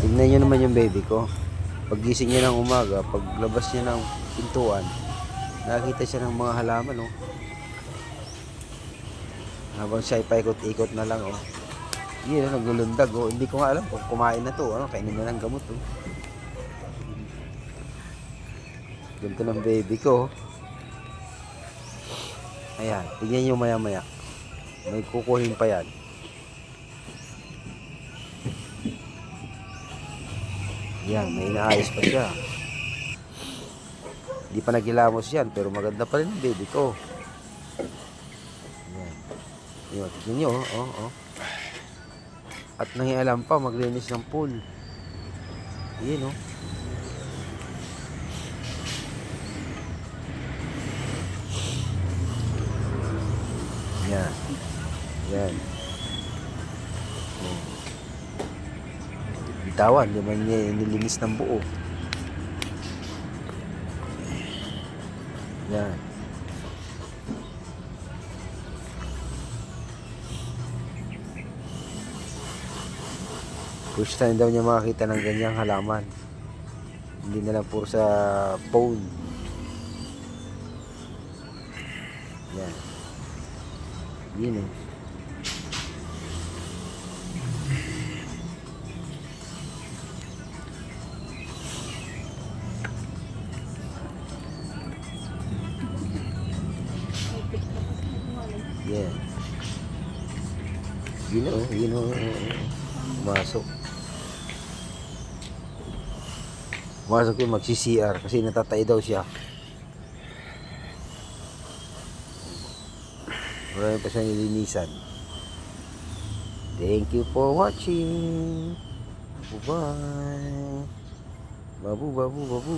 Tignan nyo naman yung baby ko. Paggising niya ng umaga, paglabas niya ng pintuan, nakakita siya ng mga halaman, oh. Habang siya ipaikot-ikot na lang, oh. Yun, naglulundag, oh. Hindi ko nga alam kung kumain na to, ano, kainin na ng gamot, oh. Ganito ng baby ko, oh. Ayan, tignan nyo maya-maya. May kukuhin pa yan. Yan, may inaayos pa siya. Hindi pa naghilamos yan, pero maganda pa rin ang baby ko. Yan. Yan, tignan nyo, oh, oh. At nangialam pa, maglinis ng pool. Yan, oh. Yan. Yan. Bitawan, di man niya nilinis ng buo. Yan. First time daw niya makakita ng ganyang halaman. Hindi na lang puro sa phone. Yan. Yun, eh. Yeah. Yun o. Pumasok. Pumasok yung magsi-CR kasi natatay daw siya. Marami pa siyang nilinisan. Thank you for watching. Bye-bye. Babu, babu, babu.